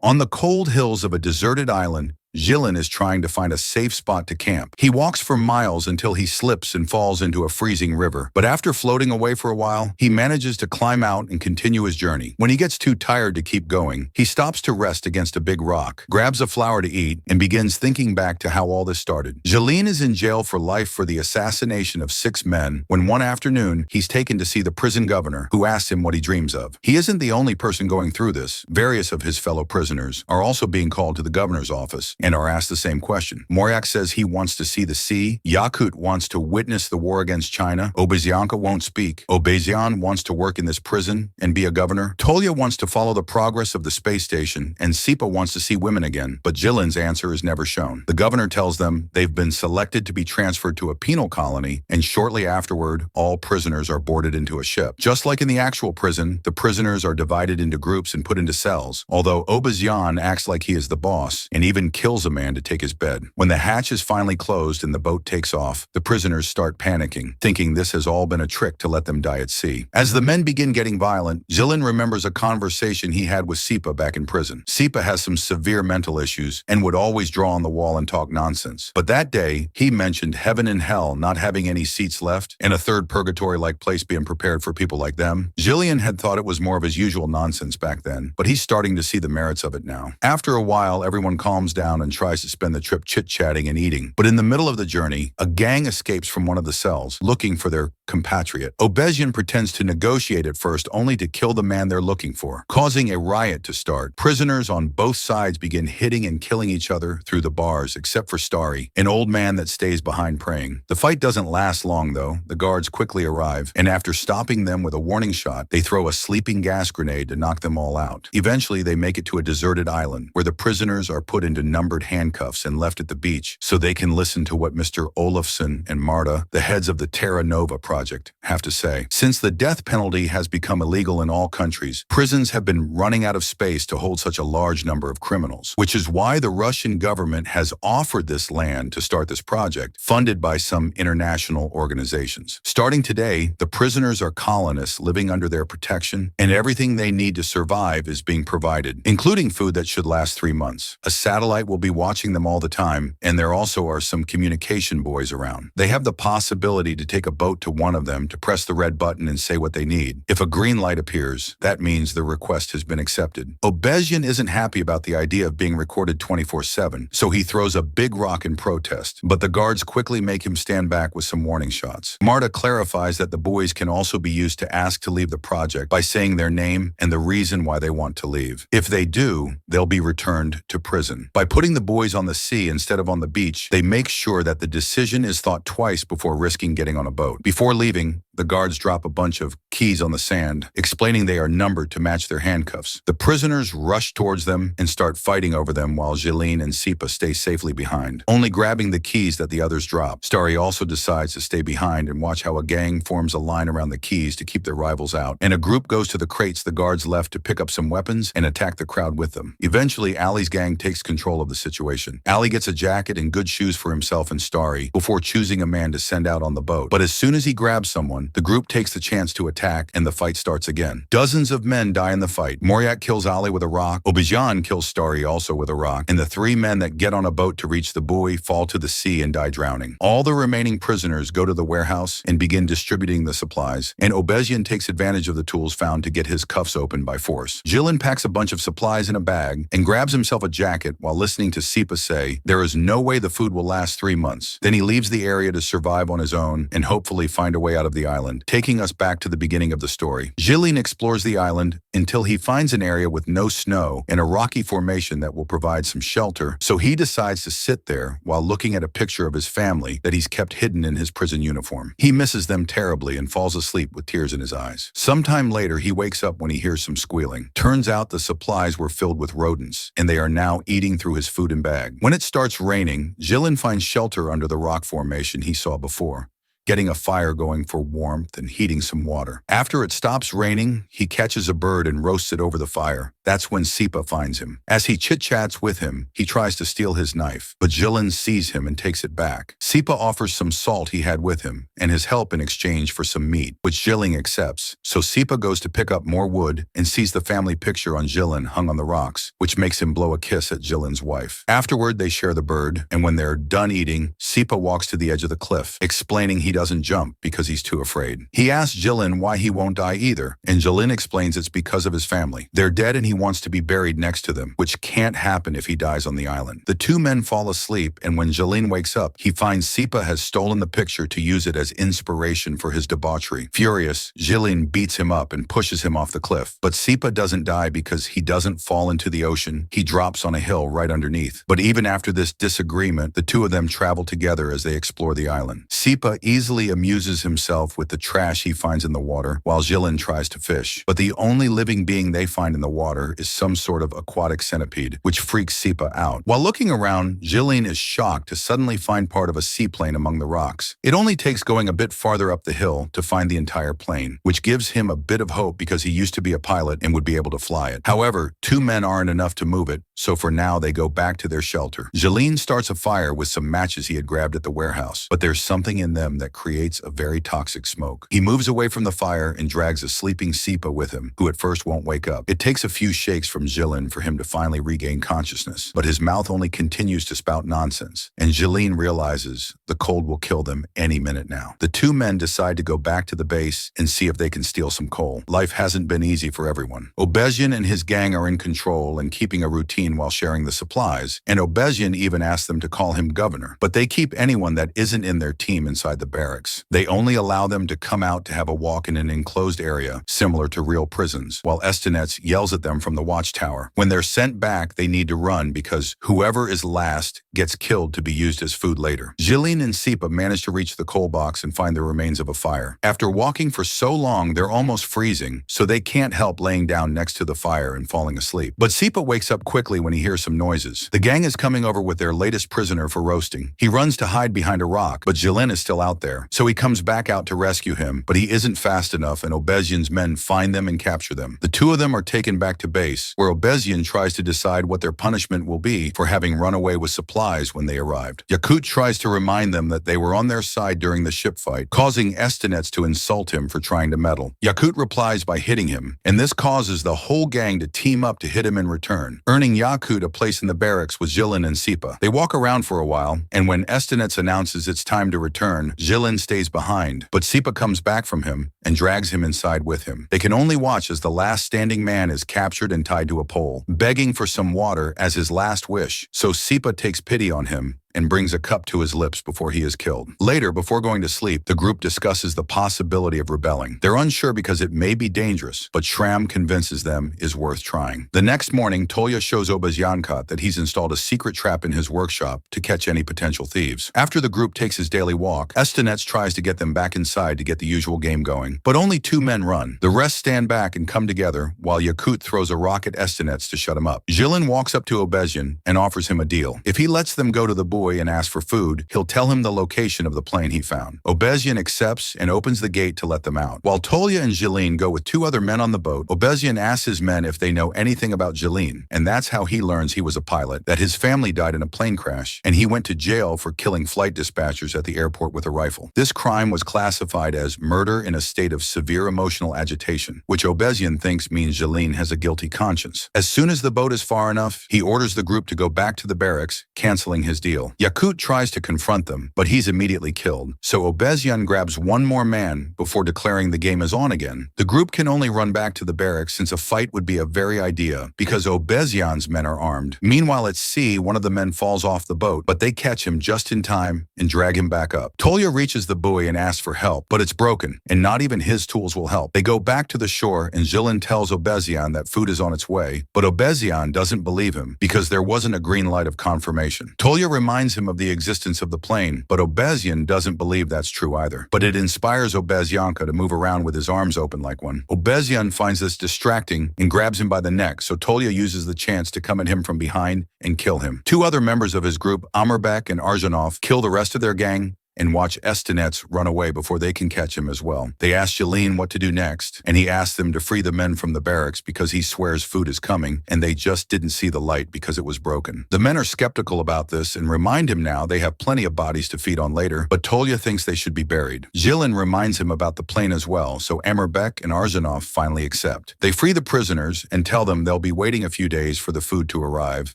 On the cold hills of a deserted island, Jilin is trying to find a safe spot to camp. He walks for miles until he slips and falls into a freezing river. But after floating away for a while, he manages to climb out and continue his journey. When he gets too tired to keep going, he stops to rest against a big rock, grabs a flower to eat, and begins thinking back to how all this started. Jilin is in jail for life for the assassination of 6 men when one afternoon he's taken to see the prison governor, who asks him what he dreams of. He isn't the only person going through this. Various of his fellow prisoners are also being called to the governor's office and are asked the same question. Moryak says he wants to see the sea. Yakut wants to witness the war against China. Obezyanka won't speak. Obezyan wants to work in this prison and be a governor. Tolya wants to follow the progress of the space station, and Sipa wants to see women again, but Jilin's answer is never shown. The governor tells them they've been selected to be transferred to a penal colony, and shortly afterward, all prisoners are boarded into a ship. Just like in the actual prison, the prisoners are divided into groups and put into cells, although Obezyan acts like he is the boss and even kills a man to take his bed. When the hatch is finally closed and the boat takes off, the prisoners start panicking, thinking this has all been a trick to let them die at sea. As the men begin getting violent, Jilin remembers a conversation he had with Sipa back in prison. Sipa has some severe mental issues and would always draw on the wall and talk nonsense. But that day, he mentioned heaven and hell not having any seats left and a third purgatory-like place being prepared for people like them. Jillian had thought it was more of his usual nonsense back then, but he's starting to see the merits of it now. After a while, everyone calms down and tries to spend the trip chit-chatting and eating. But in the middle of the journey, a gang escapes from one of the cells, looking for their compatriot. Obezyan pretends to negotiate at first, only to kill the man they're looking for, causing a riot to start. Prisoners on both sides begin hitting and killing each other through the bars, except for Starry, an old man that stays behind praying. The fight doesn't last long, though. The guards quickly arrive, and after stopping them with a warning shot, they throw a sleeping gas grenade to knock them all out. Eventually, they make it to a deserted island, where the prisoners are put into numbered handcuffs and left at the beach so they can listen to what Mr. Olafsson and Marta, the heads of the Terra Nova project, have to say. Since the death penalty has become illegal in all countries, prisons have been running out of space to hold such a large number of criminals, which is why the Russian government has offered this land to start this project, funded by some international organizations. Starting today, the prisoners are colonists living under their protection, and everything they need to survive is being provided, including food that should last 3 months. A satellite will be watching them all the time, and there also are some communication boys around. They have the possibility to take a boat to one of them to press the red button and say what they need. If a green light appears, that means the request has been accepted. Obezyan isn't happy about the idea of being recorded 24/7, so he throws a big rock in protest, but the guards quickly make him stand back with some warning shots. Marta clarifies that the boys can also be used to ask to leave the project by saying their name and the reason why they want to leave. If they do, they'll be returned to prison. By putting the boys on the sea instead of on the beach, they make sure that the decision is thought twice before risking getting on a boat. Before leaving, the guards drop a bunch of keys on the sand, explaining they are numbered to match their handcuffs. The prisoners rush towards them and start fighting over them while Jilin and Sipa stay safely behind, only grabbing the keys that the others drop. Starry also decides to stay behind and watch how a gang forms a line around the keys to keep their rivals out, and a group goes to the crates the guards left to pick up some weapons and attack the crowd with them. Eventually, Ali's gang takes control of the situation. Ali gets a jacket and good shoes for himself and Starry before choosing a man to send out on the boat. But as soon as he grabs someone, the group takes the chance to attack and the fight starts again. Dozens of men die in the fight. Moryak kills Ali with a rock, Obezyan kills Starry also with a rock, and the 3 men that get on a boat to reach the buoy fall to the sea and die drowning. All the remaining prisoners go to the warehouse and begin distributing the supplies, and Obezyan takes advantage of the tools found to get his cuffs open by force. Jilin packs a bunch of supplies in a bag and grabs himself a jacket while listening to Sipa say, "There is no way the food will last 3 months." Then he leaves the area to survive on his own and hopefully find a way out of the island, taking us back to the beginning of the story. Jilin explores the island until he finds an area with no snow and a rocky formation that will provide some shelter, so he decides to sit there while looking at a picture of his family that he's kept hidden in his prison uniform. He misses them terribly and falls asleep with tears in his eyes. Sometime later, he wakes up when he hears some squealing. Turns out the supplies were filled with rodents, and they are now eating through his food and bag. When it starts raining, Jilin finds shelter under the rock formation he saw before. getting a fire going for warmth and heating some water. After it stops raining, he catches a bird and roasts it over the fire. That's when Sipa finds him. As he chit-chats with him, he tries to steal his knife, but Jilin sees him and takes it back. Sipa offers some salt he had with him and his help in exchange for some meat, which Jilin accepts. So Sipa goes to pick up more wood and sees the family picture on Jilin hung on the rocks, which makes him blow a kiss at Jilin's wife. Afterward, they share the bird, and when they're done eating, Sipa walks to the edge of the cliff, explaining he doesn't jump because he's too afraid. He asks Jilin why he won't die either, and Jilin explains it's because of his family. They're dead and he wants to be buried next to them, which can't happen if he dies on the island. The two men fall asleep, and when Jilin wakes up, he finds Sipa has stolen the picture to use it as inspiration for his debauchery. Furious, Jilin beats him up and pushes him off the cliff. But Sipa doesn't die because he doesn't fall into the ocean. He drops on a hill right underneath. But even after this disagreement, the two of them travel together as they explore the island. Sipa easily amuses himself with the trash he finds in the water, while Jilin tries to fish. But the only living being they find in the water is some sort of aquatic centipede, which freaks Sipa out. While looking around, Jilin is shocked to suddenly find part of a seaplane among the rocks. It only takes going a bit farther up the hill to find the entire plane, which gives him a bit of hope because he used to be a pilot and would be able to fly it. However, two men aren't enough to move it, so for now they go back to their shelter. Jilin starts a fire with some matches he had grabbed at the warehouse, but there's something in them that creates a very toxic smoke. He moves away from the fire and drags a sleeping Sipa with him, who at first won't wake up. It takes a few shakes from Jilin for him to finally regain consciousness, but his mouth only continues to spout nonsense, and Jilin realizes the cold will kill them any minute now. The two men decide to go back to the base and see if they can steal some coal. Life hasn't been easy for everyone. Obezian and his gang are in control and keeping a routine while sharing the supplies, and Obezian even asks them to call him governor. But they keep anyone that isn't in their team inside the barracks. They only allow them to come out to have a walk in an enclosed area, similar to real prisons, while Estinets yells at them from the watchtower. When they're sent back, they need to run because whoever is last gets killed to be used as food later. Jilin and Sipa manage to reach the coal box and find the remains of a fire. After walking for so long, they're almost freezing, so they can't help laying down next to the fire and falling asleep. But Sipa wakes up quickly when he hears some noises. The gang is coming over with their latest prisoner for roasting. He runs to hide behind a rock, but Jilin is still out there, so he comes back out to rescue him, but he isn't fast enough and Obezian's men find them and capture them. The two of them are taken back to base, where Obezian tries to decide what their punishment will be for having run away with supplies when they arrived. Yakut tries to remind them that they were on their side during the ship fight, causing Estinets to insult him for trying to meddle. Yakut replies by hitting him, and this causes the whole gang to team up to hit him in return, earning Yakut a place in the barracks with Jilin and Sipa. They walk around for a while, and when Estinets announces it's time to return, Jilin stays behind, but Sipa comes back from him and drags him inside with him. They can only watch as the last standing man is captured and tied to a pole, begging for some water as his last wish, so Sipa takes pity on him and brings a cup to his lips before he is killed. Later, before going to sleep, the group discusses the possibility of rebelling. They're unsure because it may be dangerous, but Shram convinces them is worth trying. The next morning, Tolya shows Obeziankot that he's installed a secret trap in his workshop to catch any potential thieves. After the group takes his daily walk, Estinets tries to get them back inside to get the usual game going, but only two men run. The rest stand back and come together, while Yakut throws a rock at Estinets to shut him up. Jilin walks up to Obezian and offers him a deal. If he lets them go to the buoy and ask for food, he'll tell him the location of the plane he found. Obezian accepts and opens the gate to let them out. While Tolya and Jilin go with two other men on the boat, Obezian asks his men if they know anything about Jilin, and that's how he learns he was a pilot, that his family died in a plane crash, and he went to jail for killing flight dispatchers at the airport with a rifle. This crime was classified as murder in a state of severe emotional agitation, which Obezian thinks means Jilin has a guilty conscience. As soon as the boat is far enough, he orders the group to go back to the barracks, canceling his deal. Yakut tries to confront them, but he's immediately killed. So Obezian grabs one more man before declaring the game is on again. The group can only run back to the barracks since a fight would be a very idea because Obezian's men are armed. Meanwhile at sea, one of the men falls off the boat, but they catch him just in time and drag him back up. Tolya reaches the buoy and asks for help, but it's broken, and not even his tools will help. They go back to the shore and Jilin tells Obezian that food is on its way, but Obezian doesn't believe him because there wasn't a green light of confirmation. Tolya reminds him of the existence of the plane, but Obezian doesn't believe that's true either. But it inspires Obezianka to move around with his arms open like one. Obezian finds this distracting and grabs him by the neck, so Tolya uses the chance to come at him from behind and kill him. Two other members of his group, Amerbek and Arjanov, kill the rest of their gang and watch Estinets run away before they can catch him as well. They ask Jeline what to do next, and he asks them to free the men from the barracks because he swears food is coming, and they just didn't see the light because it was broken. The men are skeptical about this and remind him now they have plenty of bodies to feed on later, but Tolya thinks they should be buried. Jeline reminds him about the plane as well, so Amerbek and Arzhanov finally accept. They free the prisoners and tell them they'll be waiting a few days for the food to arrive,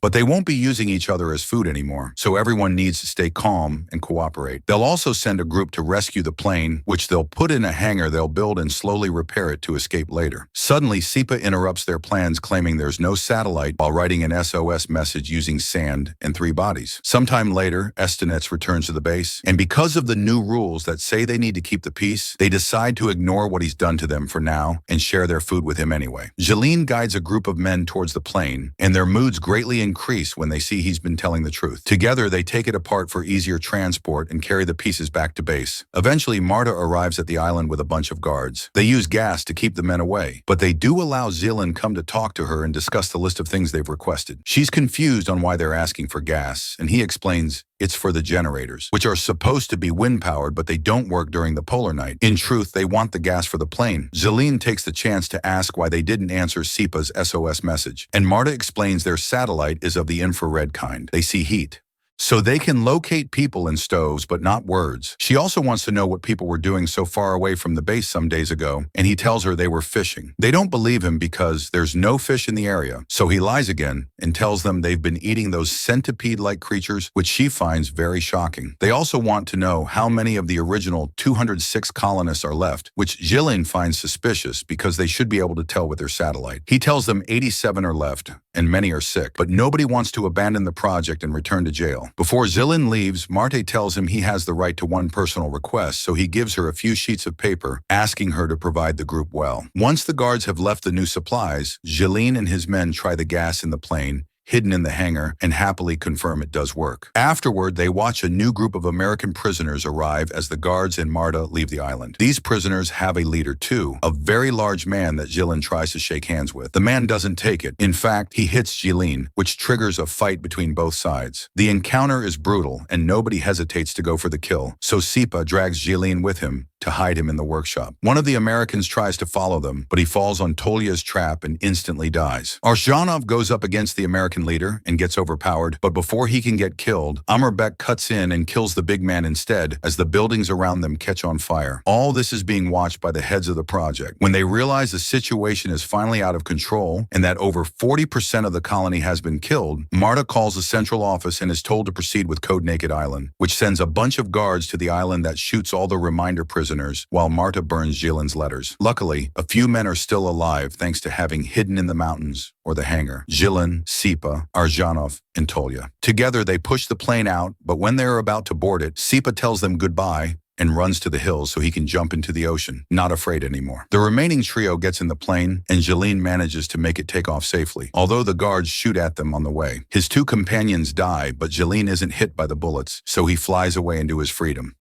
but they won't be using each other as food anymore, so everyone needs to stay calm and cooperate. They'll also send a group to rescue the plane, which they'll put in a hangar they'll build and slowly repair it to escape later. Suddenly, Sipa interrupts their plans, claiming there's no satellite while writing an SOS message using sand and 3 bodies. Sometime later, Estinets returns to the base, and because of the new rules that say they need to keep the peace, they decide to ignore what he's done to them for now and share their food with him anyway. Jeline guides a group of men towards the plane, and their moods greatly increase when they see he's been telling the truth. Together, they take it apart for easier transport and carry the pieces back to base. Eventually, Marta arrives at the island with a bunch of guards. They use gas to keep the men away, but they do allow Jeline come to talk to her and discuss the list of things they've requested. She's confused on why they're asking for gas, and he explains it's for the generators, which are supposed to be wind-powered, but they don't work during the polar night. In truth, they want the gas for the plane. Jeline takes the chance to ask why they didn't answer Sipa's SOS message, and Marta explains their satellite is of the infrared kind. They see heat, so they can locate people in stoves, but not words. She also wants to know what people were doing so far away from the base some days ago, and he tells her they were fishing. They don't believe him because there's no fish in the area, so he lies again and tells them they've been eating those centipede-like creatures, which she finds very shocking. They also want to know how many of the original 206 colonists are left, which Jeline finds suspicious because they should be able to tell with their satellite. He tells them 87 are left, and many are sick, but nobody wants to abandon the project and return to jail. Before Jeline leaves, Marte tells him he has the right to one personal request, so he gives her a few sheets of paper, asking her to provide the group well. Once the guards have left the new supplies, Jeline and his men try the gas in the plane, hidden in the hangar, and happily confirm it does work. Afterward, they watch a new group of American prisoners arrive as the guards and Marta leave the island. These prisoners have a leader too, a very large man that Jeline tries to shake hands with. The man doesn't take it. In fact, he hits Jeline, which triggers a fight between both sides. The encounter is brutal, and nobody hesitates to go for the kill, so Sipa drags Jeline with him to hide him in the workshop. One of the Americans tries to follow them, but he falls on Tolya's trap and instantly dies. Arzhanov goes up against the American leader and gets overpowered, but before he can get killed, Amerbek cuts in and kills the big man instead as the buildings around them catch on fire. All this is being watched by the heads of the project. When they realize the situation is finally out of control and that over 40% of the colony has been killed, Marta calls the central office and is told to proceed with Code Naked Island, which sends a bunch of guards to the island that shoots all the reminder prisoners while Marta burns Jeline's letters. Luckily, a few men are still alive thanks to having hidden in the mountains or the hangar: Jeline, Sipa, Arzhanov, and Tolya. Together, they push the plane out, but when they're about to board it, Sipa tells them goodbye and runs to the hills so he can jump into the ocean, not afraid anymore. The remaining trio gets in the plane, and Jeline manages to make it take off safely, although the guards shoot at them on the way. His 2 companions die, but Jeline isn't hit by the bullets, so he flies away into his freedom.